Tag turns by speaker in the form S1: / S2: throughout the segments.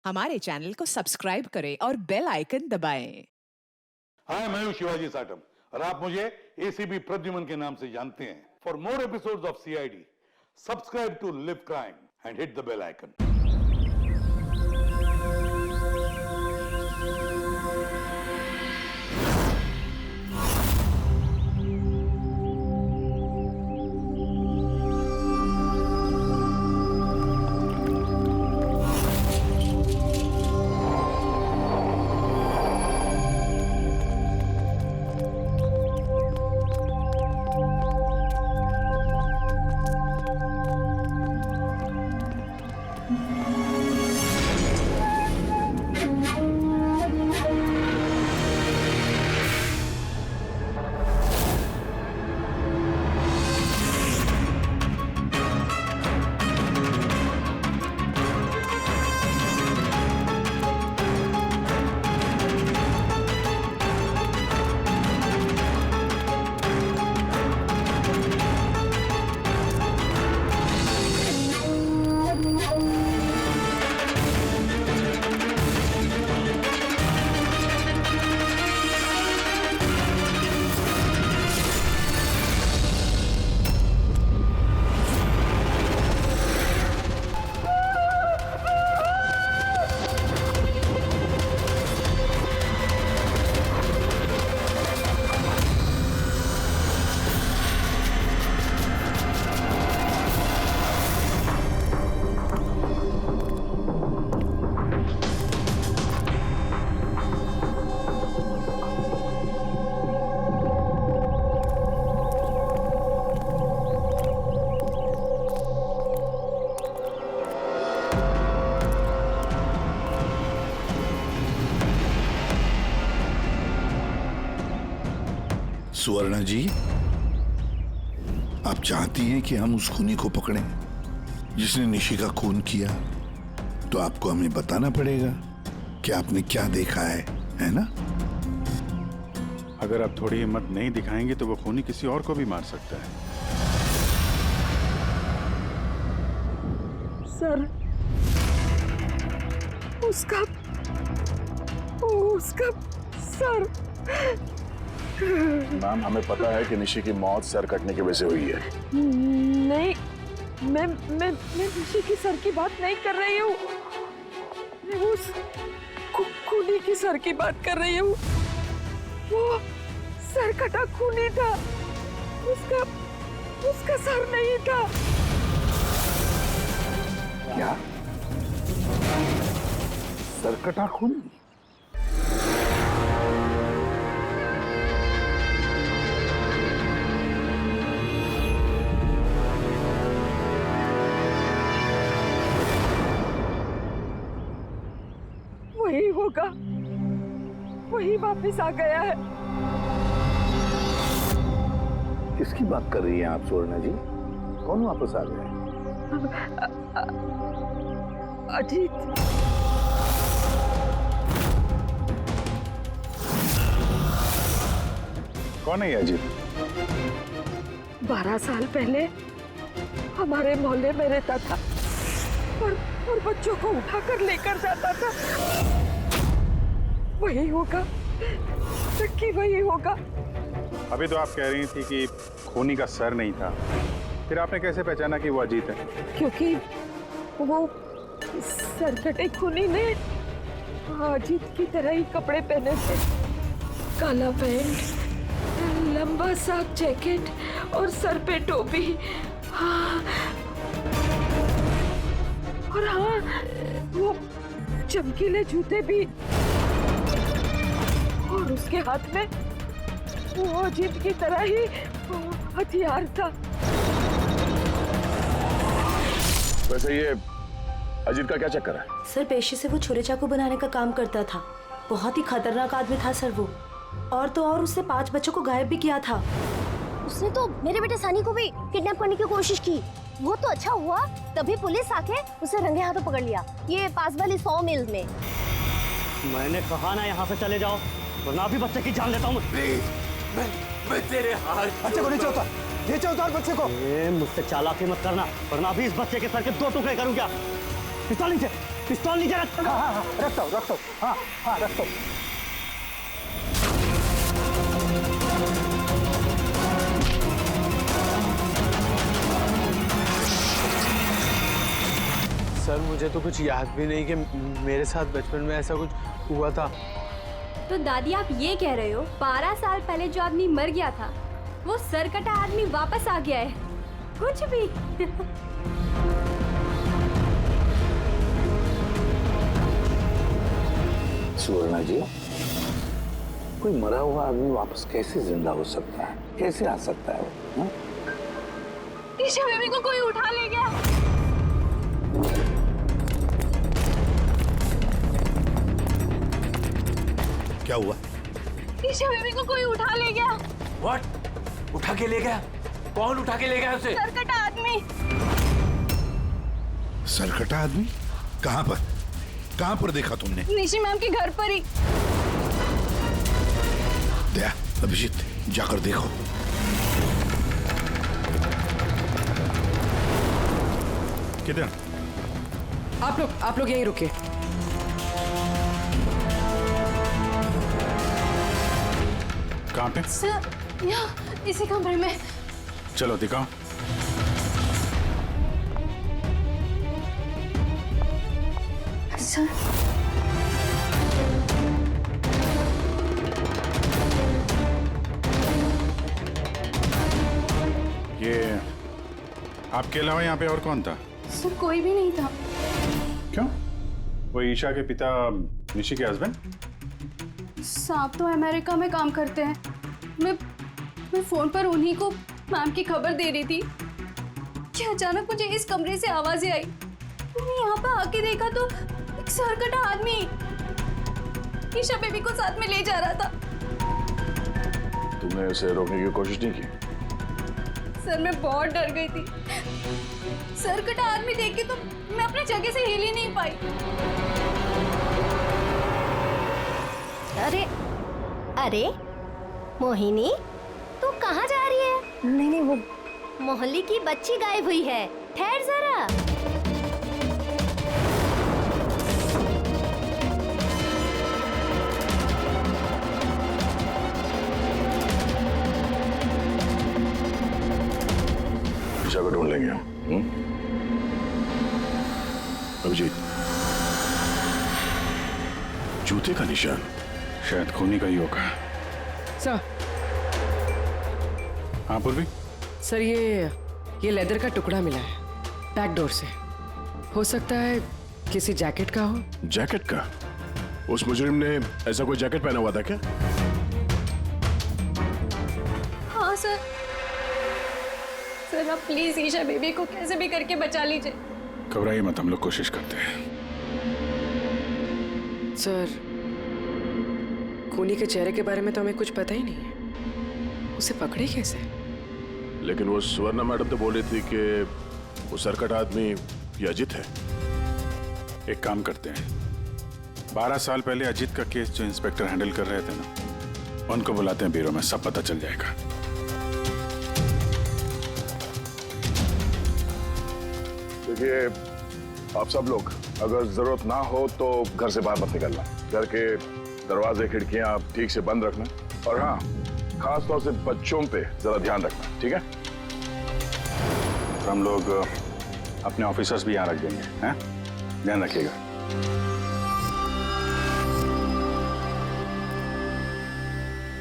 S1: हमारे चैनल को सब्सक्राइब करें और बेल आइकन दबाएं।
S2: हाय, मैं हूं शिवाजी साटम और आप मुझे एसीपी प्रद्युमन के नाम से जानते हैं। For more episodes of CID, subscribe to Liv crime and hit the bell icon.
S3: Suvarna ji, आप चाहती हैं कि हम उस खूनी को पकड़ें जिसने निशी का खून किया, तो आपको हमें बताना पड़ेगा कि आपने क्या देखा है ना?
S4: अगर आप थोड़ी हिम्मत नहीं दिखाएंगे तो वो खूनी किसी और को भी मार सकता है।
S5: सर, उसका सर।
S6: मैम, हमें पता है कि निशी की मौत सर कटने की वजह से हुई है।
S5: नहीं, मैं निशी की सर की बात नहीं कर रही हूँ। मैं उस खूनी की सर की बात कर रही हूँ। वो सर कटा खूनी था, उसका सर नहीं था।
S6: क्या? सर कटा खूनी?
S5: वही होगा, वही वापस आ गया है।
S6: किसकी बात कर रही हैं आप सुवर्णा जी? कौन वापस आ गया है?
S5: अजीत।
S4: कौन है ये अजीत?
S5: 12 साल पहले हमारे मोहल्ले में रहता था और बच्चों को उठाकर लेकर जाता था। वही होगा, सच्ची वही होगा।
S4: अभी तो आप कह रही थी कि खूनी का सर नहीं था, फिर आपने कैसे पहचाना कि वो अजीत है?
S5: क्योंकि वो सरकटे खूनी ने अजीत की तरह ही कपड़े पहने थे। काला पैंट, लंबा सा जैकेट और सर पे टोपी। हाँ, और हाँ, वो चमकीले जूते भी। और उसके हाथ में वो अजीत की तरह ही हथियार था।
S6: वैसे ये अजीत का क्या चक्कर है?
S7: सर, पेशे से वो छुरे चाकू बनाने का काम करता था। बहुत ही खतरनाक आदमी था सर वो। और तो और उसने 5 बच्चों को गायब भी किया था।
S8: उसने तो मेरे बेटे सनी को भी किडनैप करने की कोशिश की। वो तो अच्छा हुआ तभी पुलिस आके उसे रंगे हाथों पकड़ लिया, ये पास वाली 100 मील में।
S9: मैंने कहा ना यहाँ से चले जाओ, वरना अभी बच्चे की जान लेता हूँ।
S10: मैं तेरे हाथ बच्चे को नीचे उतार बच्चे को।
S9: मुझसे चालाकी मत करना, वरना अभी इस बच्चे के सर के 2 टुकड़े करूँ क्या? निकाल नीचे। पिस्तौल नीचे रख।
S10: हाँ, रखता हूँ। हाँ, रखता हूँ।
S11: सर मुझे तो कुछ याद भी नहीं कि मेरे साथ बचपन में ऐसा कुछ हुआ था।
S8: तो दादी आप ये कह रहे हो 12 साल पहले जो आदमी मर गया था वो सरकटा आदमी वापस आ गया है? कुछ भी।
S6: सुवर्णा जी, कोई मरा हुआ आदमी वापस कैसे जिंदा हो सकता है? कैसे आ सकता है वो? हाँ?
S8: ईशा बेबी को कोई उठा ले गया।
S3: क्या हुआ?
S8: ईशा बेबी को कोई उठा ले गया।
S10: व्हाट? उठा के ले गया? कौन उठा के ले गया उसे?
S8: सरकटा आदमी।
S3: सरकटा आदमी? कहाँ पर? कहाँ पर देखा तुमने?
S8: निशी मैम के घर पर ही।
S3: दया, अभिजीत, जाकर देखो।
S4: किधर?
S1: आप लोग यहीं रुकिए।
S4: कहाँ पे?
S8: सर यहाँ इसी कमरे में।
S4: चलो दिखाओ।
S8: सर
S4: ये आपके अलावा यहाँ पे और कौन था?
S8: सर कोई भी नहीं था।
S4: क्यों? वो ईशा के पिता निशी के हस्बैंड?
S8: साहब तो अमेरिका में काम करते हैं। मैं फोन पर उन्हीं को मैम की खबर दे रही थी कि अचानक मुझे इस कमरे से आवाजें आई। मैंने यहाँ पर आके देखा तो एक सरकटा आदमी ईशा बेबी को साथ में ले जा रहा था।
S6: तुमने उसे रोकने की कोशिश नहीं की?
S8: सर मैं बहुत डर गई थी। सरकटा आदमी देख के तो मैं अपनी जगह से हिल ही नहीं पाई।
S12: अरे मोहिनी, तू कहाँ जा रही है?
S8: नहीं वो
S12: मोहल्ले की बच्ची गायब हुई है। ठहर जरा।
S6: ईशा को ढूंढ लेंगे हम। अभिजीत, जूते का निशान
S4: शायद खूनी का ही होगा।
S1: सर।
S4: हाँ पूर्वी?
S1: सर ये लेदर का टुकड़ा मिला है बैक डोर से। हो सकता है किसी जैकेट का हो।
S6: जैकेट का? उस मुजरिम ने ऐसा कोई जैकेट पहना हुआ था क्या?
S8: हाँ सर। सर आप प्लीज ईशा बेबी को कैसे भी करके बचा लीजिए।
S4: घबराइए मत, हम लोग कोशिश करते हैं।
S1: सर खूनी के चेहरे के बारे में तो हमें कुछ पता ही नहीं है। उसे पकड़े कैसे?
S6: लेकिन वो सुवर्णा मैडम तो बोल रही थी कि वो सरकट आदमी ये अजित है।
S4: एक काम करते हैं, 12 साल पहले अजित का केस जो इंस्पेक्टर हैंडल कर रहे थे ना, उनको बुलाते हैं ब्यूरो में, सब पता चल जाएगा।
S6: देखिए आप सब लोग अगर जरूरत ना हो तो घर से बाहर मत निकलना। घर के दरवाजे खिड़कियां आप ठीक से बंद रखना, और हाँ, खास तौर से बच्चों पे जरा ध्यान रखना, ठीक है?
S4: तो हम लोग अपने ऑफिसर्स भी यहाँ रख देंगे, हैं? ध्यान रखिएगा।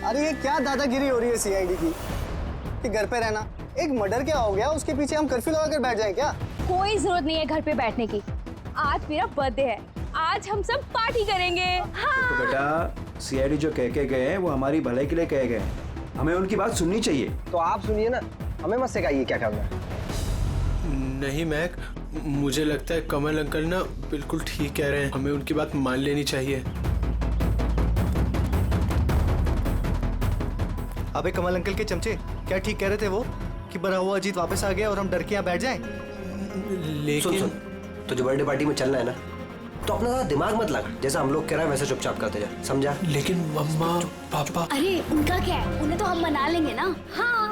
S10: अरे ये क्या दादागिरी हो रही है सीआईडी की कि घर पे रहना? एक मर्डर क्या हो गया, उसके पीछे हम कर्फ्यू लगा कर बैठ जाए क्या?
S8: कोई जरूरत नहीं है घर पे बैठने की। आज मेरा बर्थडे है, आज हम सब पार्टी करेंगे। हाँ।
S13: तो बेटा सीआईडी जो कह के गए हैं वो हमारी भलाई के लिए कहे गए हैं, हमें उनकी बात सुननी चाहिए।
S10: तो आप सुनिए ना, हमें मत सिखाइए क्या करना है।
S11: नहीं महक, मुझे लगता है कमल अंकल ना बिल्कुल ठीक कह रहे हैं, हमें उनकी बात मान लेनी चाहिए।
S10: अबे कमल अंकल के चमचे, क्या ठीक कह रहे थे वो कि बड़ा हुआ अजीत वापस आ गया और हम डर के यहाँ बैठ जाएं?
S11: लेकिन
S13: सुन, तुझे बर्थडे पार्टी में चलना है ना, तो अपना ज़्यादा दिमाग मत लगा, जैसा हम लोग कह रहे हैं वैसे चुपचाप करते जा, समझा?
S11: लेकिन मम्मा पापा।
S8: अरे उनका क्या है, उन्हें तो हम मना लेंगे ना। हाँ।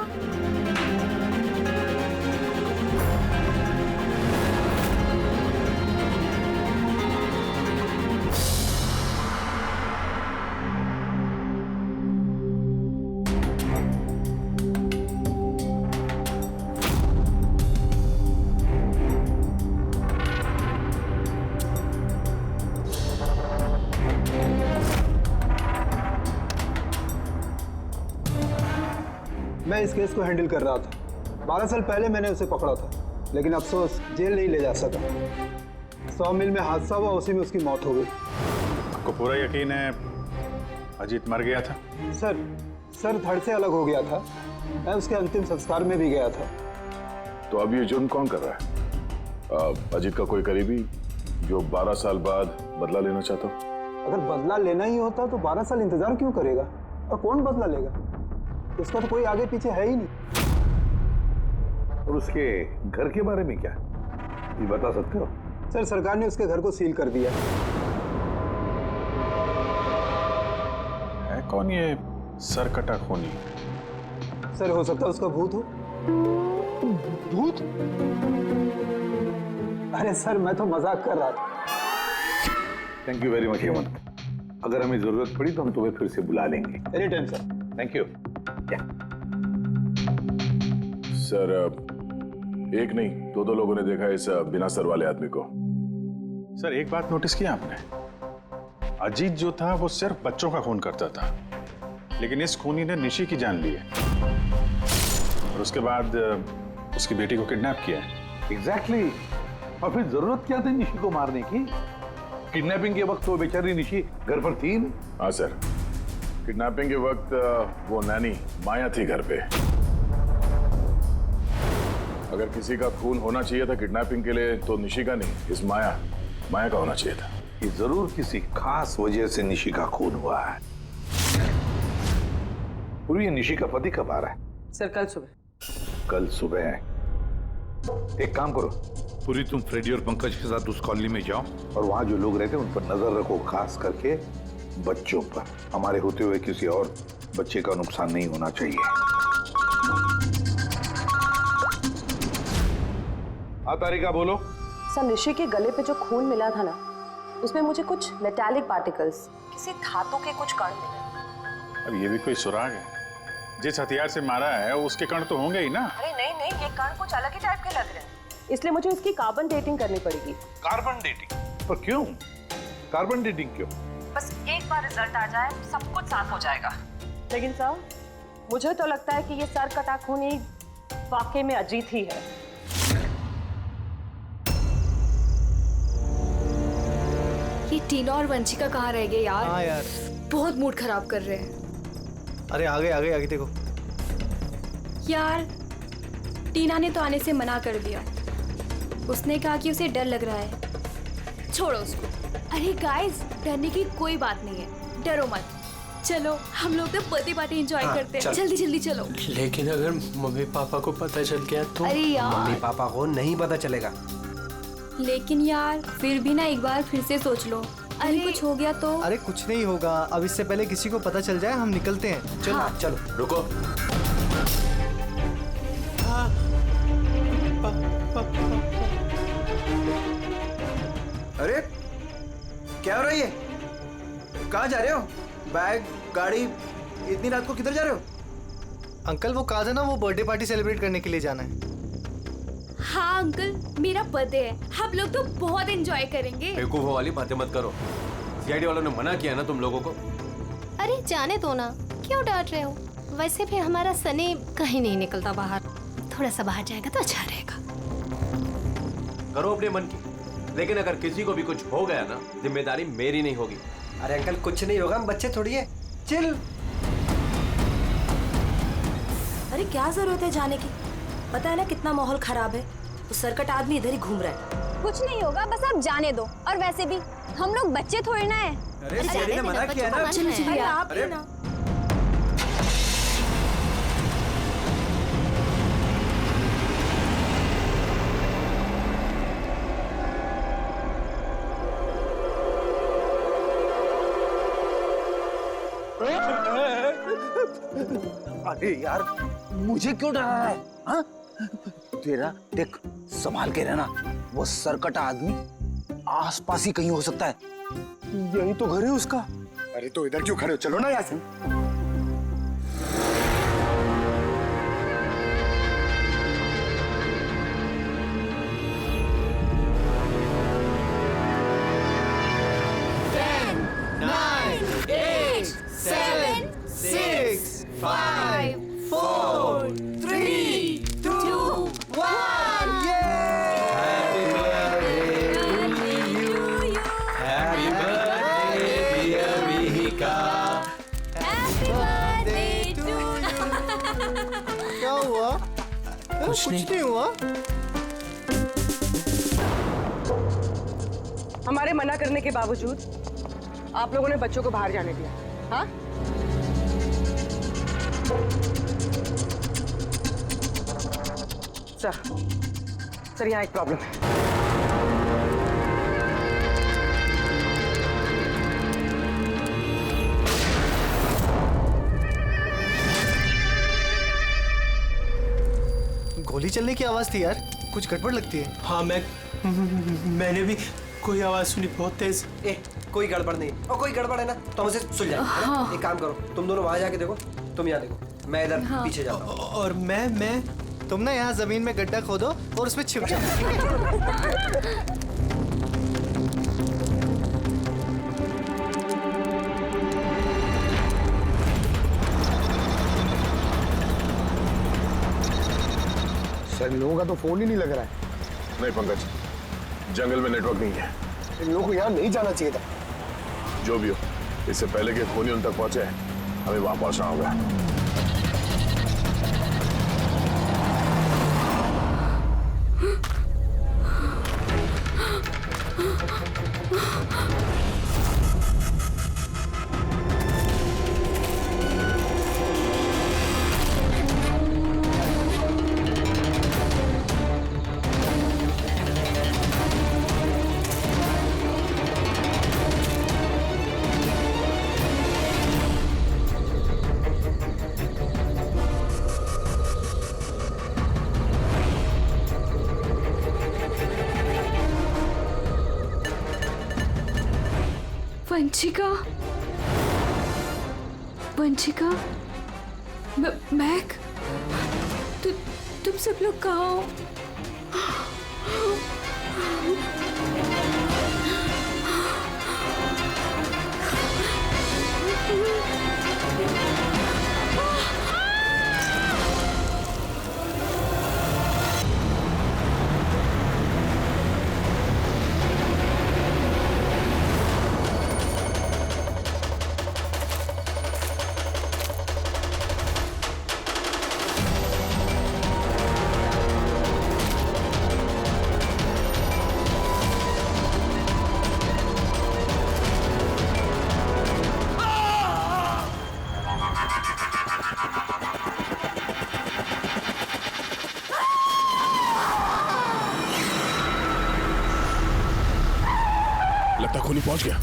S10: मैं इस केस को हैंडल कर रहा था। 12 साल पहले मैंने उसे पकड़ा था, लेकिन अफसोस जेल नहीं ले जा सका। 100 मील में हादसा हुआ, उसी में उसकी मौत हो गई।
S4: आपको पूरा यकीन है अजीत मर गया था?
S10: सर धड़ से अलग हो गया था। मैं उसके अंतिम संस्कार में भी गया था।
S6: तो अब ये जुर्म कौन कर रहा है? अजीत का कोई करीबी जो 12 साल बाद बदला लेना चाहता हो?
S10: अगर बदला लेना ही होता तो 12 साल इंतजार क्यों करेगा? और कौन बदला लेगा? उसका तो कोई आगे पीछे है ही नहीं।
S2: और उसके घर के बारे में क्या ये बता सकते हो?
S10: सर सरकार ने उसके घर को सील कर दिया।
S4: है कौन ये सरकटा खूनी?
S10: सर हो सकता है उसका भूत हो। भूत? अरे सर मैं तो मजाक कर रहा था।
S2: Thank you very much Hemant. अगर हमें जरूरत पड़ी तो हम तुम्हें फिर से बुला लेंगे।
S10: Any time sir.
S2: Thank you.
S6: Sir एक नहीं दो लोगों ने देखा इस बिना सर वाले आदमी को।
S4: सर एक बात नोटिस किया आपने? अजीत जो था वो सिर्फ बच्चों का खून करता था, लेकिन इस खूनी ने निशी की जान ली है और उसके बाद उसकी बेटी को किडनैप किया है।
S2: एग्जैक्टली। और फिर जरूरत क्या थी निशी को मारने की? किडनैपिंग के वक्त तो बेचारी निशी घर पर थी ना?
S6: हाँ सर, किडनैपिंग के वक्त वो नैनी माया थी घर पे। अगर किसी का खून होना चाहिए था किडनैपिंग के लिए तो निशी का नहीं, इस माया का होना चाहिए था।
S2: ये जरूर किसी खास वजह से निशी का खून हुआ है। पूरी निशी का पति कब आ रहा है?
S1: सर कल सुबह।
S2: कल सुबह? एक काम करो पूरी, तुम फ्रेडी और पंकज के साथ उस कॉलोनी में जाओ और वहां जो लोग रहते हैं उन पर नजर रखो, खास करके बच्चों पर। हमारे होते हुए किसी और बच्चे का नुकसान नहीं होना चाहिए। हाँ तारिका बोलो।
S7: सर निशी के गले पे जो खून मिला था ना, उसमें मुझे कुछ मेटालिक पार्टिकल्स, किसी धातु के कुछ कण मिले।
S4: अब ये भी कोई सुराग है? जिस हथियार से मारा है उसके कण तो होंगे ही ना?
S7: अरे नहीं, ये कण कुछ अलग ही टाइप के लग रहे हैं, इसलिए मुझे इसकी कार्बन डेटिंग करनी पड़ेगी।
S2: Carbon dating? पर क्यों कार्बन डेटिंग क्यों?
S7: बस एक बार रिजल्ट आ जाए सब कुछ साफ हो जाएगा। लेकिन सर मुझे तो लगता है कि ये सर कटा खूनी वाकई में अजीत ही है।
S8: ये टीना और वंशिका कहाँ रह गए यार?
S11: हाँ यार,
S8: बहुत मूड खराब कर रहे हैं।
S11: अरे आगे देखो
S8: यार टीना ने तो आने से मना कर दिया। उसने कहा कि उसे डर लग रहा है। छोड़ो उसको। अरे गाइस, डरने की कोई बात नहीं है, डरो मत। चलो हम लोग तो बर्थडे पार्टी एंजॉय करते हैं। जल्दी चलो।
S11: लेकिन अगर मम्मी पापा को पता चल गया तो?
S8: अरे यार
S13: मम्मी पापा को नहीं पता चलेगा।
S8: लेकिन यार फिर भी ना एक बार फिर से सोच लो, अरे कुछ हो गया तो?
S10: अरे कुछ नहीं होगा, अब इससे पहले किसी को पता चल जाए हम निकलते हैं।
S13: चलो हाँ। चलो रुको।
S14: अरे क्या हो रहा है ये? कहाँ जा रहे हो? बैग, गाड़ी, इतनी रात को किधर जा रहे हो?
S10: अंकल वो कहा था ना, वो बर्थडे पार्टी सेलिब्रेट करने के लिए जाना है।
S8: हाँ अंकल, मेरा बर्थडे है, हम लोग तो बहुत एंजॉय करेंगे।
S15: बेवकूफों वाली बातें मत करो। सीआईडी वालों ने मना किया ना तुम लोगों को।
S12: अरे जाने दो ना, क्यों डांट रहे हो? वैसे भी हमारा सनी कहीं नहीं निकलता बाहर, थोड़ा सा बाहर जाएगा तो अच्छा रहेगा।
S15: करो अपने मन की, लेकिन अगर किसी को भी कुछ हो गया ना, जिम्मेदारी मेरी नहीं होगी।
S13: अरे अंकल कुछ नहीं होगा, हम बच्चे थोड़ी है, चिल।
S7: अरे क्या जरूरत है जाने की? पता है ना कितना माहौल खराब है, वो सरकट आदमी इधर ही घूम रहा है।
S12: कुछ नहीं होगा, बस आप जाने दो। और वैसे भी हम लोग बच्चे थोड़े ना है।
S14: अरे सीआईडी ने मना किया ना।
S7: अरे आप ही ना।
S14: अरे यार मुझे क्यों डरा रहा है? हाँ? तेरा देख, संभाल के रहना। वो सरकटा आदमी आसपास ही कहीं हो सकता है। यही तो घर है उसका।
S6: अरे तो इधर क्यों खड़े हो? चलो ना यहाँ से।
S8: Nine, 8, 7, 6, 5, 4,
S11: कुछ नहीं हुआ।
S7: हमारे मना करने के बावजूद आप लोगों ने बच्चों को बाहर जाने दिया, हाँ? सर यहाँ एक प्रॉब्लम है।
S11: गोली चलने की आवाज थी यार, कुछ गड़बड़ लगती है। हाँ मैंने भी कोई आवाज सुनी बहुत तेज।
S13: कोई गड़बड़ नहीं, और कोई गड़बड़ है ना तो हम उसे सुलझाएंगे। हाँ। एक काम करो, तुम दोनों वहां जाके देखो, तुम यहाँ देखो, मैं इधर पीछे जाता हूँ।
S11: और मैं तुम ना यहाँ जमीन में गड्ढा खोदो और उसमें छिप जाओ।
S16: सर इन लोगों का तो फोन ही नहीं लग रहा है।
S6: नहीं पंकज, जंगल में नेटवर्क नहीं है।
S16: इन लोगों को यहाँ नहीं जाना चाहिए था।
S6: जो भी हो, इससे पहले कि खूनी उन तक पहुंचे हमें वहां पहुंचना होगा।
S5: वंशिका, मैक, तुम सब लोग कहाँ हो?
S6: लगता खूनी पहुंच गया।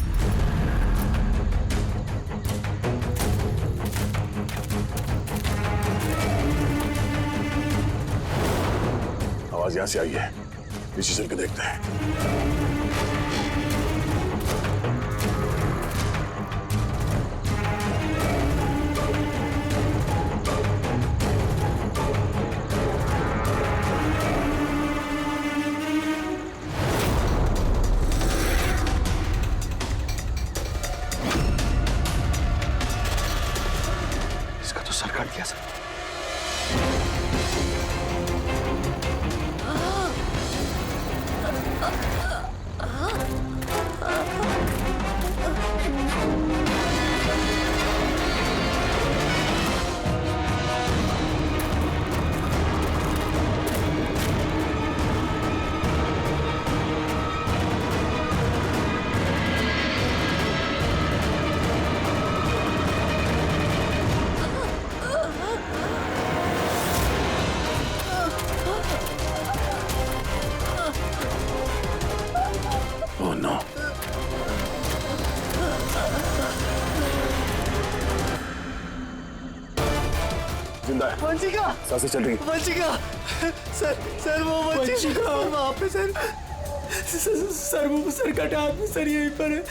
S6: आवाज यहां से आई है, पीछे चल के देखते हैं। जिंदा है।
S11: वंशिका,
S6: सांसें चल रही।
S11: वंशिका, सर वो वंशिका वहाँ पे सर वो कटा आदमी सर यहीं पर है।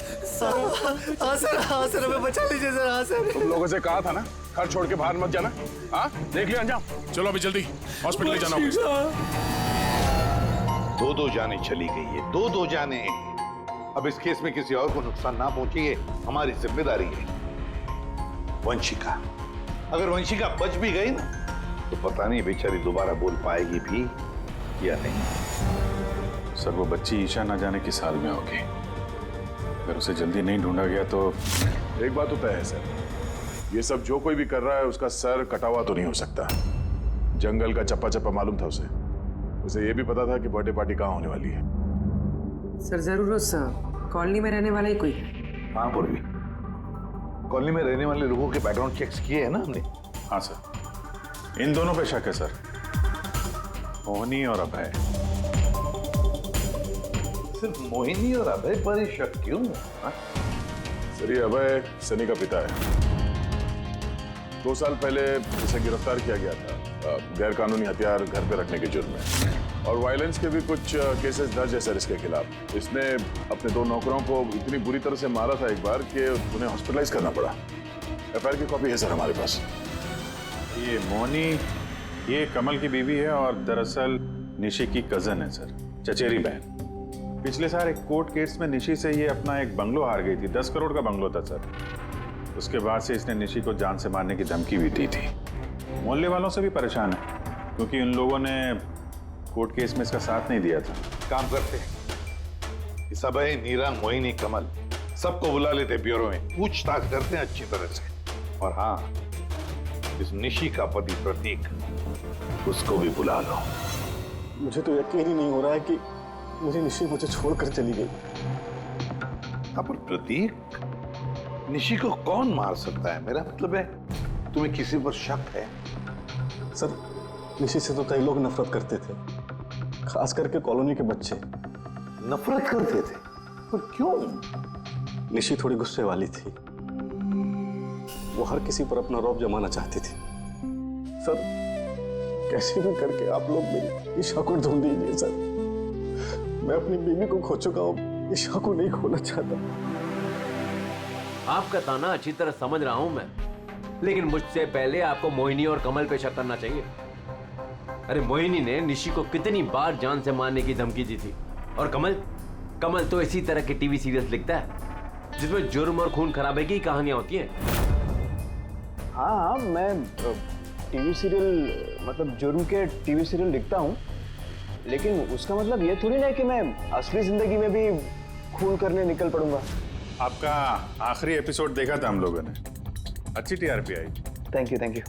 S11: हाँ सर हमें बचा लीजिए सर। हाँ सर,
S6: तुम लोगों से कहा था ना घर छोड़ के बाहर मत जाना। हाँ देख लिया अंजाम। चलो अभी जल्दी हॉस्पिटल ले जाना होगा।
S2: दो जाने चली गई है, दो जाने। अब इस केस में किसी और को नुकसान ना पहुंचे ये हमारी जिम्मेदारी है। वंशिका, अगर वंशिका बच भी गई ना तो पता नहीं बेचारी दोबारा बोल पाएगी भी या नहीं।
S4: सर वो बच्ची ईशा ना जाने किस हाल में होगी। अगर उसे जल्दी नहीं ढूंढा गया तो
S6: एक बात तो तय है सर, ये सब जो कोई भी कर रहा है उसका सर कटा हुआ तो नहीं हो सकता। जंगल का चप्पा चप्पा मालूम था उसे। उसे ये भी पता था कि बर्थडे पार्टी कहाँ होने वाली है।
S1: सर जरूर उस कॉलोनी में रहने वाला ही कोई है।
S2: हाँ पूर्वी, कॉलोनी में रहने वाले लोगों के बैकग्राउंड चेक्स किए हैं ना हमने।
S4: हाँ सर, इन दोनों पे शक है सर, मोहिनी और अभय।
S2: सिर्फ मोहिनी और अभय पर ही शक क्यों?
S6: सर ये अभय सनी का पिता है। 2 साल पहले इसे गिरफ्तार किया गया था गैर कानूनी हथियार घर पे रखने के जुर्म में, और वायलेंस के भी कुछ केसेस दर्ज है सर इसके खिलाफ। इसने अपने 2 नौकरों को इतनी बुरी तरह से मारा था एक बार कि उन्हें हॉस्पिटलाइज करना पड़ा। एफआईआर की कॉपी है सर हमारे पास।
S4: ये मोहिनी ये कमल की बीवी है और दरअसल निशी की कजन है सर, चचेरी बहन। पिछले साल एक कोर्ट केस में निशी से ये अपना एक बंगलो हार गई थी। 10 करोड़ का बंगलो था सर। उसके बाद से इसने निशी को जान से मारने की धमकी भी दी थी। मोहल्ले वालों से भी परेशान है क्योंकि इन लोगों ने कोर्ट केस में इसका साथ नहीं दिया था।
S2: काम करते इस अभय, नीरा, मोहिनी, कमल सबको बुला लेते ब्यूरो में, पूछताछ करते हैं अच्छी तरह से। और हाँ, इस निशी का पति प्रतीक, उसको भी बुला लो।
S16: मुझे तो यकीन ही नहीं हो रहा है कि मुझे निशी मुझे छोड़कर चली गई।
S2: हाँ पर प्रतीक, निशी को कौन मार सकता है? मेरा मतलब है तुम्हें किसी पर शक है?
S16: सर निशी से तो कई लोग नफरत करते थे, खास करके कॉलोनी के बच्चे।
S2: नफरत करते थे? पर क्यों?
S16: निशी थोड़ी गुस्से वाली थी, वो हर किसी पर अपना रौब जमाना चाहती थी। सर कैसे भी करके आप लोग मेरी ईशा को ढूंढ दीजिए सर। मैं अपनी बीवी को खो चुका हूं, ईशा को नहीं खोना चाहता।
S15: आपका ताना अच्छी तरह समझ रहा हूं मैं, लेकिन मुझसे पहले आपको मोहिनी और कमल पे शक करना चाहिए। अरे मोहिनी ने निशी को कितनी बार जान से मारने की धमकी दी थी, और कमल तो इसी तरह के टीवी सीरियल्स लिखता है जिसमें जुर्म और खून खराबे की कहानियां होती हैं।
S14: हाँ, मैं टीवी सीरियल मतलब जुर्म के टीवी सीरियल लिखता हूँ, लेकिन उसका मतलब ये थोड़ी ना है कि मैं असली जिंदगी में भी खून करने निकल पड़ूंगा।
S4: आपका आखिरी एपिसोड देखा था हम लोगों ने, अच्छी टीआरपी आई।
S14: Thank you.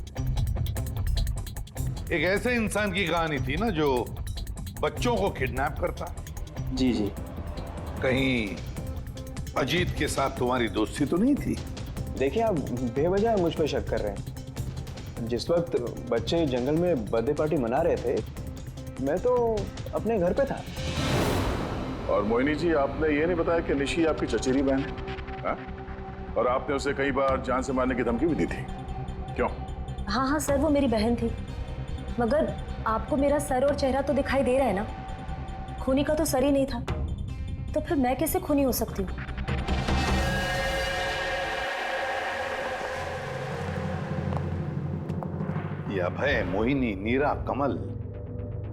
S2: एक ऐसे इंसान की कहानी थी ना जो बच्चों को किडनैप करता।
S14: जी।
S2: कहीं अजीत के साथ तुम्हारी दोस्ती तो नहीं थी?
S14: देखिए, आप बेवजह मुझ पर शक कर रहे हैं। जिस वक्त बच्चे जंगल में बर्थडे पार्टी मना रहे थे, मैं तो अपने घर पे था।
S6: और मोहिनी जी, आपने ये नहीं बताया कि निशी आपकी चचेरी बहन है? और आपने उसे कई बार जान से मारने की धमकी भी दी थी, क्यों?
S17: हाँ सर, वो मेरी बहन थी, मगर आपको मेरा सर और चेहरा तो दिखाई दे रहा है ना। खूनी का तो सर ही नहीं था, तो फिर मैं कैसे खूनी हो सकती हूँ?
S2: ये अभय, मोहिनी, नीरा, कमल,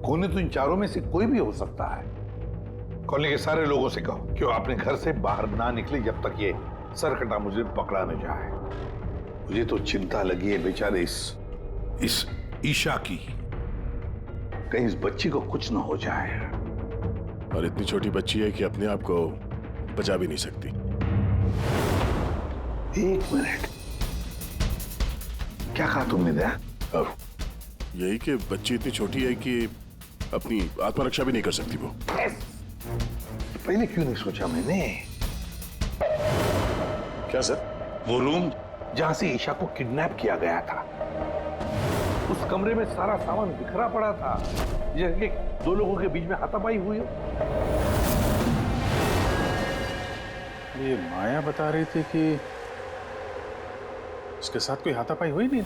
S2: खूनी तो इन चारों में से कोई भी हो सकता है। कॉलोनी के सारे लोगों से कहो कि वो अपने घर से बाहर ना निकले जब तक ये सरकटा मुझे पकड़ा न जाए। मुझे तो चिंता लगी है बेचारे इस ईशा की, कहीं इस बच्ची को कुछ ना हो जाए।
S18: और इतनी छोटी बच्ची है कि अपने आप को बचा भी नहीं सकती।
S2: 1 मिनट, क्या कहा तुमने? दया,
S18: अब यही कि बच्ची इतनी छोटी है कि अपनी आत्मरक्षा भी नहीं कर सकती। वो
S2: पहले क्यों नहीं सोचा मैंने?
S18: क्या सर?
S2: वो रूम जहां से ईशा को किडनैप किया गया था, उस कमरे में सारा सामान बिखरा पड़ा था, जैसे 2 लोगों के बीच में हाथापाई हुई हो।
S4: ये माया बता रही थी कि उसके साथ कोई हाथापाई हुई नहीं।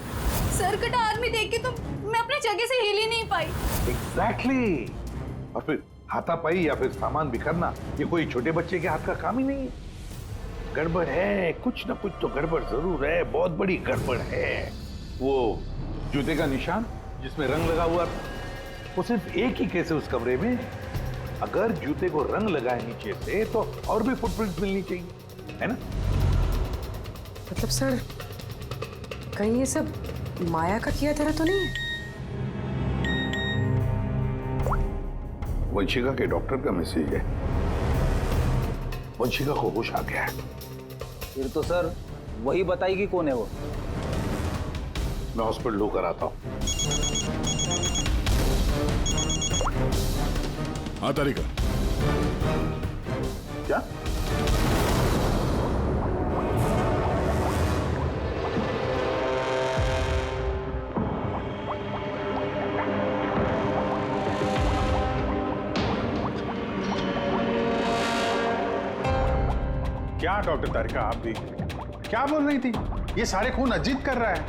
S8: सर कटा आदमी देख के तो मैं अपनी जगह से हिल ही नहीं पाई।
S2: एग्जैक्टली। और फिर हाथापाई या फिर सामान बिखरना, ये कोई छोटे बच्चे के हाथ का काम ही नहीं है। गड़बड़ है, कुछ ना कुछ तो गड़बड़ जरूर है, बहुत बड़ी गड़बड़ है। वो जूते का निशान जिसमें रंग लगा हुआ था, वो सिर्फ एक ही केस है उस कमरे में। अगर जूते को रंग लगाए नीचे से तो और भी फुटप्रिंट मिलनी चाहिए, है ना?
S1: मतलब सर, कहीं ये सब माया का किया तरह तो नहीं है?
S2: वंशिका के डॉक्टर का मैसेज है। वंशिका को होश आ गया है।
S14: फिर तो सर वही बताएगी कौन है वो।
S2: मैं हॉस्पिटल होकर आता हूं।
S18: हाँ तारिका।
S6: क्या?
S4: क्या डॉक्टर तारिका, आप भी क्या बोल रही थी? ये सारे खून अजीत कर रहा है।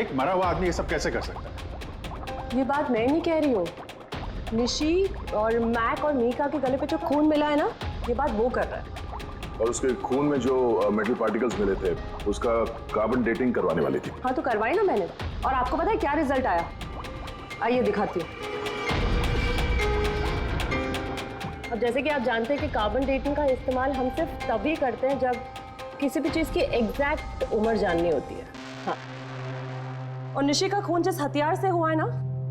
S4: एक मरा हुआ आदमी ये सब कैसे कर सकता है?
S7: ये बात मैं नहीं कह रही हूँ, निशी और मैक और मीका के गले पे जो खून मिला है ना, ये बात वो कर रहा है।
S6: और उसके खून में जो मेटल पार्टिकल्स मिले थे उसका कार्बन डेटिंग करवाने वाली थी।
S7: हाँ तो करवाई ना मैंने, और आपको पता है क्या रिजल्ट आया? आइए दिखाती हूँ। अब जैसे कि आप जानते हैं कि कार्बन डेटिंग का इस्तेमाल हम सिर्फ तभी करते हैं जब किसी भी चीज की एग्जैक्ट उम्र जाननी होती है। हाँ, और निशी का खून जिस हथियार से हुआ है ना,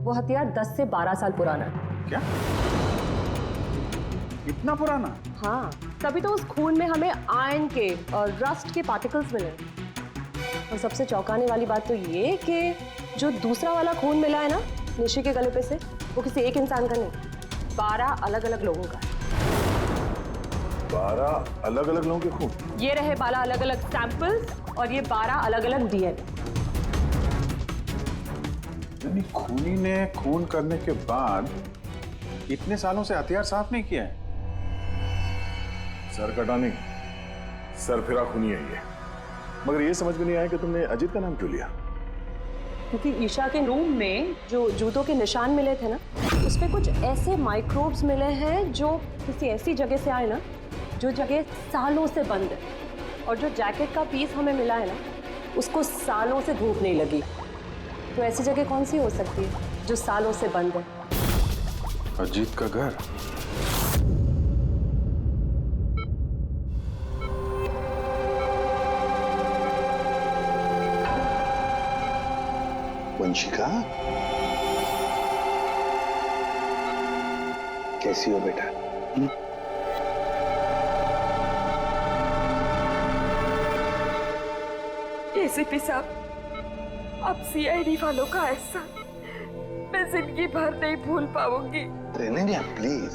S7: वो हथियार 10 से 12 साल पुराना है।
S4: क्या? इतना पुराना?
S7: हाँ, तभी तो उस खून में हमें आयरन के और रस्ट के पार्टिकल्स मिले। और सबसे चौंकाने वाली बात तो ये कि जो दूसरा वाला खून मिला है ना निशी के गले पे से, वो किसी एक इंसान का नहीं, 12 अलग अलग लोगों का है।
S6: 12 अलग अलग लोगों के खून?
S7: ये रहे 12 अलग अलग सैंपल्स और ये 12 अलग अलग डीएनए।
S4: यानी खूनी ने खून करने के बाद इतने सालों से हथियार साफ नहीं किया है।
S6: सर कटाने, सर फिरा खूनी है ये। मगर ये समझ में नहीं आया कि तुमने अजीत का नाम क्यों लिया?
S7: क्योंकि ईशा के रूम में जो जूतों के निशान मिले थे ना, उसपे कुछ ऐसे माइक्रोब्स मिले हैं जो किसी ऐसी जगह से आए ना, जो जगह सालों से बंद है। और जो जैकेट का पीस हमें मिला है ना, उसको सालों से धूप नहीं लगी। तो ऐसी जगह कौन सी हो सकती है जो सालों से बंद है?
S4: अजीत का घर।
S3: वंशिका, कैसी हो बेटा?
S5: एसीपी साहब, अब सीआईडी वालों का एहसान मैं जिंदगी भर नहीं भूल पाऊंगी।
S3: रहने प्लीज।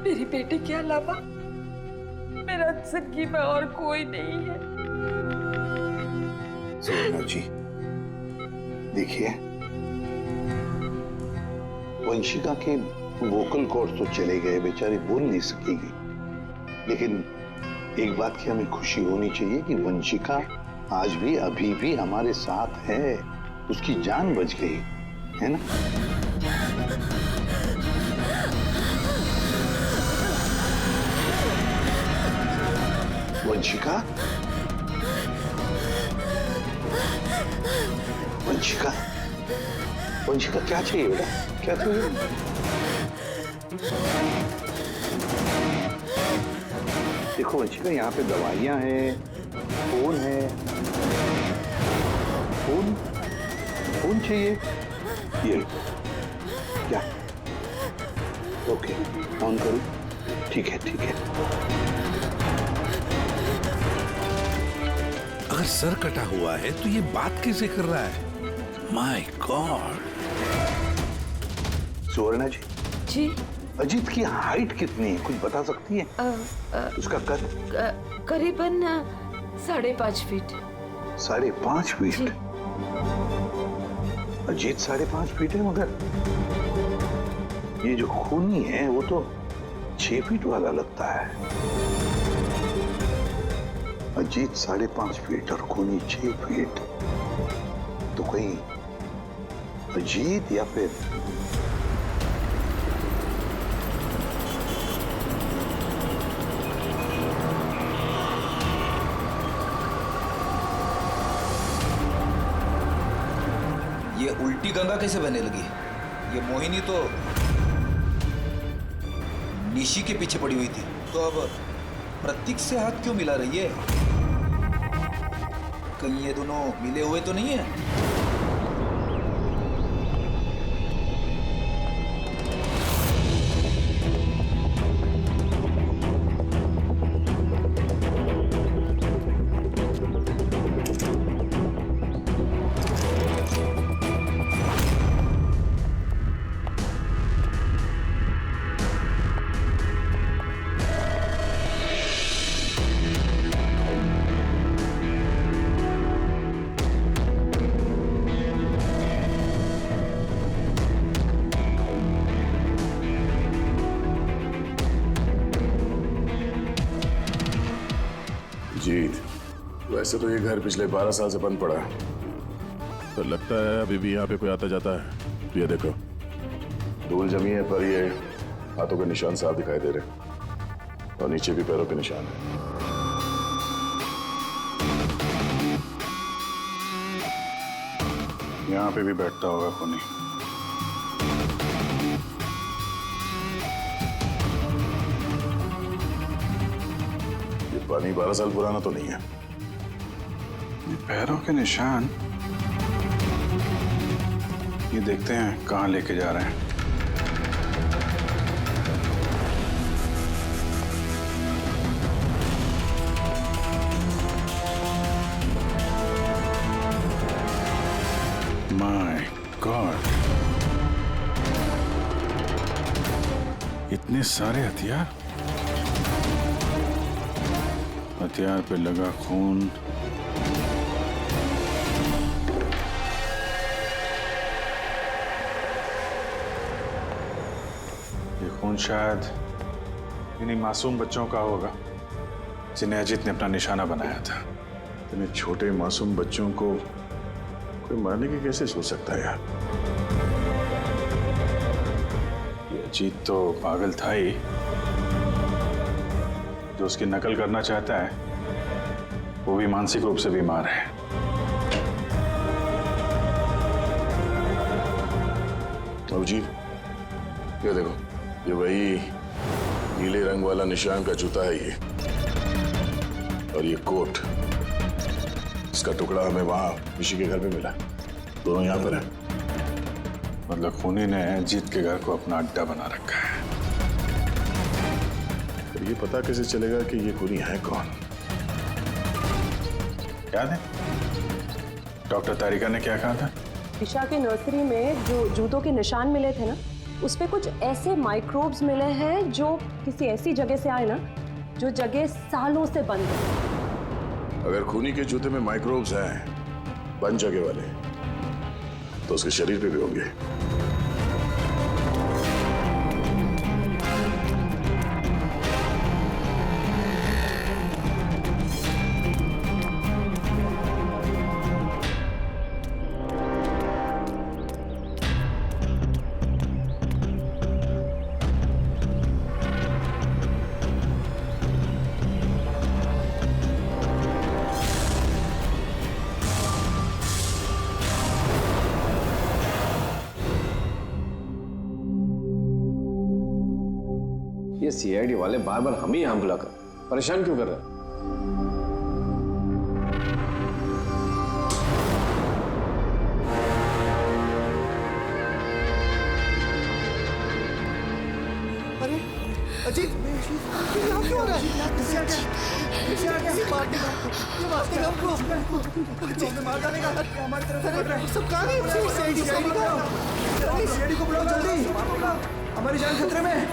S5: मेरी बेटी के अलावा मेरा जिंदगी में और कोई नहीं है।
S3: सुवर्णा जी, देखिए, वंशिका के वोकल कॉर्ड तो चले गए, बेचारी बोल नहीं सकेगी, लेकिन एक बात की हमें खुशी होनी चाहिए कि वंशिका आज भी अभी भी हमारे साथ है, उसकी जान बच गई है ना? वंशिका, वंशिका, वंशिका, क्या चाहिए बेटा? क्या चाहिए? देखो वंशिका, यहाँ पे दवाइयाँ हैं, फोन है। फोन चाहिए? ये क्या? ओके, ऑन करूँ? ठीक है, ठीक है।
S2: अगर सर कटा हुआ है तो ये बात कैसे कर रहा है? My god.
S3: सुवर्णा जी।
S5: जी।
S3: अजीत की हाइट कितनी है, कुछ बता सकती है? उसका कद?
S5: करीबन 5.5 फीट।
S3: 5.5 फीट? अजीत 5.5 फीट है, मगर ये जो खूनी है वो तो 6 फीट वाला लगता है। अजीत 5.5 फीट और खूनी 6 फीट, तो कहीं अजीत या फिर
S14: ये उल्टी गंगा कैसे बहने लगी? ये मोहिनी तो निशी के पीछे पड़ी हुई थी, तो अब प्रतीक से हाथ क्यों मिला रही है? कहीं ये दोनों मिले हुए तो नहीं है?
S18: जीत, वैसे तो ये घर पिछले 12 साल से बंद पड़ा है, पर लगता है अभी भी यहाँ पे कोई आता जाता है। तो ये देखो, धूल जमी है, पर ये हाथों के निशान साफ दिखाई दे रहे और नीचे भी पैरों के निशान है।
S4: यहाँ पे भी बैठता होगा खूनी।
S18: ये पानी 12 साल पुराना तो नहीं है।
S4: ये पैरों के निशान, ये देखते हैं कहाँ लेके जा रहे हैं। माय गॉड, इतने सारे हथियार, हथियार पे लगा खून। ये खून शायद इन्हीं मासूम बच्चों का होगा जिन्हें अजीत ने अपना निशाना बनाया था।
S18: इतने छोटे मासूम बच्चों को कोई मारने की कैसे सोच सकता है यार?
S4: ये अजीत तो पागल था ही, जो उसकी नकल करना चाहता है वो भी मानसिक रूप से बीमार है।
S18: अजीत, ये देखो, ये वही नीले रंग वाला निशान का जूता है ये, और ये कोट, इसका टुकड़ा हमें वहां ऋषि के घर में मिला। दोनों यहाँ पर हैं।
S4: मतलब खूनी ने अजीत के घर को अपना अड्डा बना रखा है।
S18: पर ये पता कैसे चलेगा कि ये खूनी है कौन?
S4: याद है डॉक्टर तारिका ने क्या कहा था?
S7: ईशा की नर्सरी में जो जूतों के निशान मिले थे ना, उस पे कुछ ऐसे माइक्रोब्स मिले हैं जो किसी ऐसी जगह से आए ना, जो जगह सालों से बंद है।
S18: अगर खूनी के जूते में माइक्रोब्स हैं, बंद जगह वाले, तो उसके शरीर पे भी होंगे।
S15: ये सीआईडी वाले बार बार हम ही यहाँ बुलाकर परेशान क्यों कर रहे हैं?
S14: अरे अजीत, क्या हो रहा है? मार डालेगा, हमारी तरफ से बढ़ रहा है। सब कहाँ गए? सीआईडी को बुलाओ जल्दी, हमारी जान खतरे में है।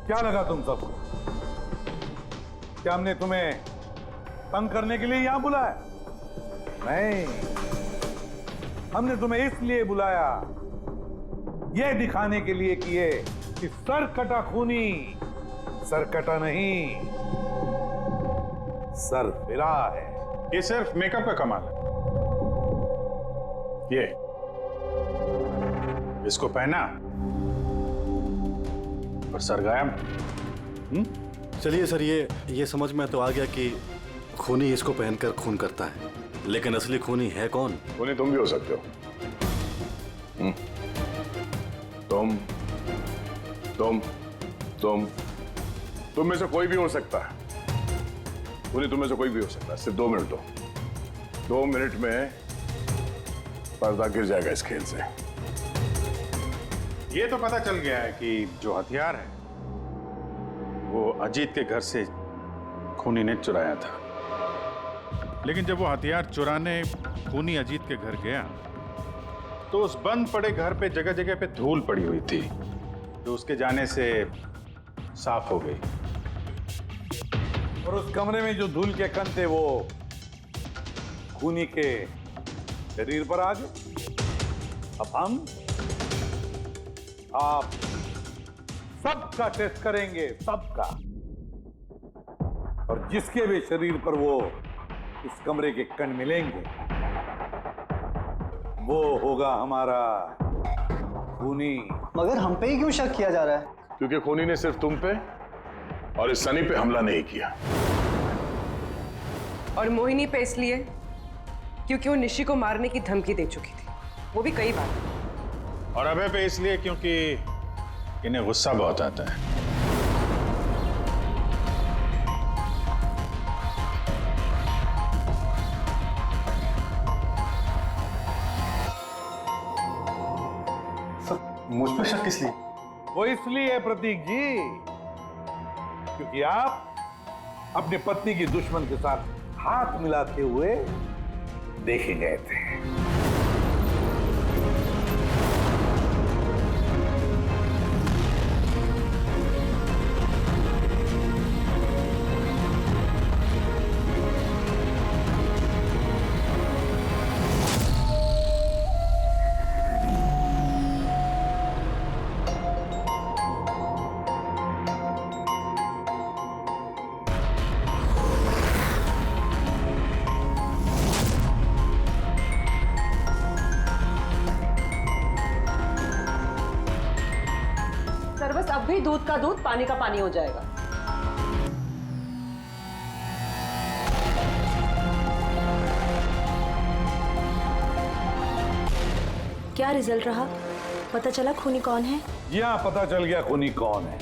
S2: क्या लगा तुम सबको? क्या हमने तुम्हें तंग करने के लिए यहां बुलाया? नहीं, हमने तुम्हें इसलिए बुलाया, यह दिखाने के लिए कि सर कटा खूनी सर कटा नहीं, सर फिरा है।
S4: ये सिर्फ मेकअप का कमाल है। ये इसको पहना और सर गायब।
S16: चलिए सर, ये समझ में तो आ गया कि खूनी इसको पहनकर खून करता है, लेकिन असली खूनी है कौन?
S18: खूनी तुम भी हो सकते हो। तुम में से कोई भी हो सकता है। खूनी तुम में से कोई भी हो सकता है। सिर्फ 2 मिनट दो। 2 मिनट में पर्दा गिर जाएगा इस खेल से।
S4: ये तो पता चल गया है कि जो हथियार है वो अजीत के घर से खूनी ने चुराया था। लेकिन जब वो हथियार चुराने खूनी अजीत के घर गया तो उस बंद पड़े घर पे जगह जगह पे धूल पड़ी हुई थी, जो उसके जाने से साफ हो गई।
S2: और उस कमरे में जो धूल के कण थे वो खूनी के शरीर पर आ गए। अब हम आप सबका टेस्ट करेंगे, सबका। और जिसके भी शरीर पर वो इस कमरे के कण मिलेंगे वो होगा हमारा खूनी।
S10: मगर हम पे ही क्यों शक किया जा रहा है?
S18: क्योंकि खूनी ने सिर्फ तुम पे और इस सनी पे हमला नहीं किया।
S19: और मोहिनी पे इसलिए क्योंकि वो निशी को मारने की धमकी दे चुकी थी, वो भी कई बार।
S4: और अभय पे इसलिए क्योंकि इन्हें गुस्सा बहुत आता है।
S16: मुझ पे शक किस लिए?
S2: वो इसलिए प्रतीक जी क्योंकि आप अपनी पत्नी की दुश्मन के साथ हाथ मिलाते हुए देखे गए थे।
S7: सर बस अब भी दूध का दूध पानी का पानी हो जाएगा।
S17: क्या रिजल्ट रहा? पता चला खूनी कौन है?
S2: जी हाँ, पता चल गया खूनी कौन है।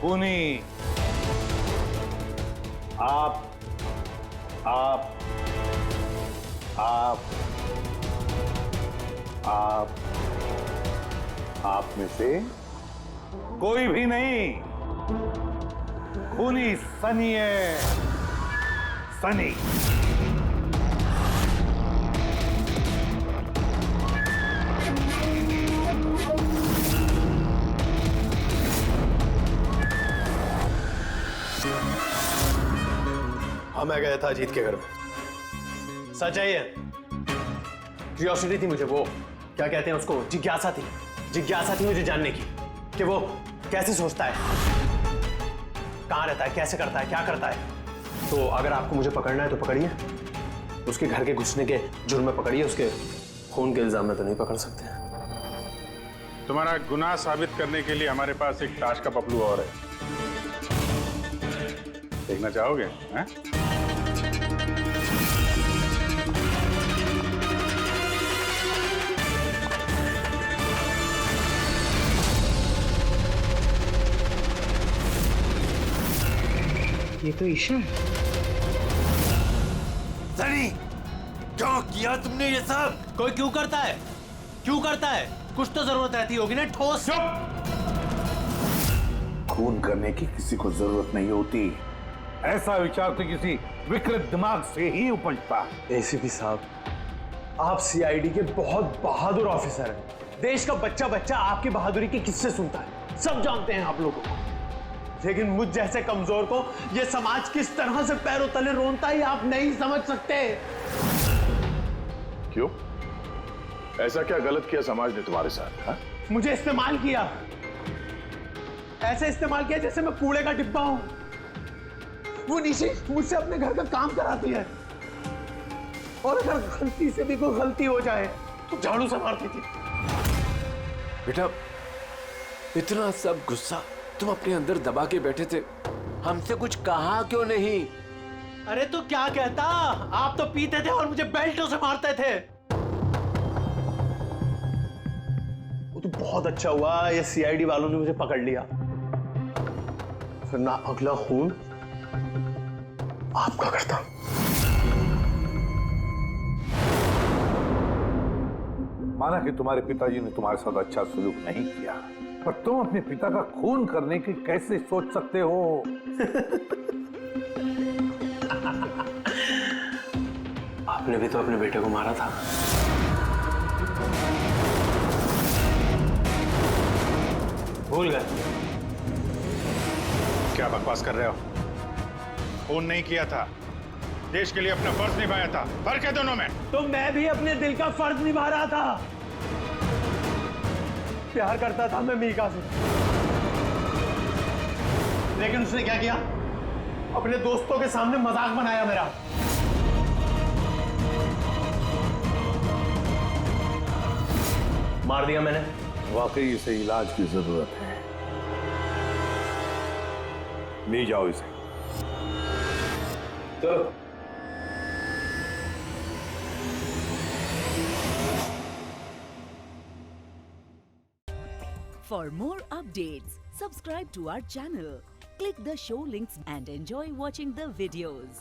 S2: खूनी आप आप आप आप आप में से कोई भी नहीं। खूनी सनी है, सनी।
S11: हाँ, मैं गया था अजीत के घर में। सच है ये। क्यूरियोसिटी थी मुझे, वो क्या कहते हैं उसको, जिज्ञासा थी। जिज्ञासा थी मुझे जानने की कि वो कैसे सोचता है, कहाँ रहता है, कैसे करता है, क्या करता है। तो अगर आपको मुझे पकड़ना है तो पकड़िए, उसके घर के घुसने के जुर्म में पकड़िए, उसके खून के इल्जाम में तो नहीं पकड़ सकते।
S4: तुम्हारा गुनाह साबित करने के लिए हमारे पास एक ताश का पपलू और है, देखना चाहोगे? हैं?
S19: ये तो ईशा है।
S15: सनी, क्यों किया तुमने ये सब?
S11: कोई क्यों करता है? क्यों करता है? कुछ तो जरूरत रहती होगी ना, ठोस।
S2: खून करने की किसी को जरूरत नहीं होती। ऐसा विचार तो किसी विकृत दिमाग से ही उपजता।
S11: एसीपी साहब, आप सीआईडी के बहुत बहादुर ऑफिसर हैं। देश का बच्चा बच्चा आपकी बहादुरी के किस्से सुनता है, सब जानते हैं आप लोगों को। लेकिन मुझ जैसे कमजोर को ये समाज किस तरह से पैरों तले रोनता है आप नहीं समझ सकते।
S18: क्यों? ऐसा क्या गलत किया समाज ने तुम्हारे साथ? हा?
S11: मुझे इस्तेमाल किया, ऐसे इस्तेमाल किया जैसे मैं कूड़े का डिब्बा हूं। वो निशी मुझसे अपने घर का काम कराती है, और अगर गलती से भी कोई गलती हो जाए तो झाड़ू से मारती थी।
S15: बेटा, इतना सब गुस्सा तुम अपने अंदर दबा के बैठे थे, हमसे कुछ कहा क्यों नहीं?
S11: अरे तो क्या कहता, आप तो पीते थे और मुझे बेल्टों से मारते थे। वो तो बहुत अच्छा हुआ ये सीआईडी वालों ने मुझे पकड़ लिया, फिर ना अगला खून आपका करता।
S2: माना कि तुम्हारे पिताजी ने तुम्हारे साथ अच्छा सलूक नहीं किया, पर तुम अपने पिता का खून करने की कैसे सोच सकते हो?
S11: आपने भी तो अपने बेटे को मारा था। भूल गए?
S4: क्या बकवास कर रहे हो? खून नहीं किया था, देश के लिए अपना फर्ज निभाया था। फर्क है दोनों में।
S11: तो मैं भी अपने दिल का फर्ज निभा रहा था। प्यार करता था मैं मीका से, लेकिन उसने क्या किया? अपने दोस्तों के सामने मजाक बनाया मेरा। मार दिया मैंने।
S2: वाकई इसे इलाज की जरूरत है, ले जाओ इसे।
S11: चलो।
S20: For more updates, subscribe to our channel, click the show links and enjoy watching the videos.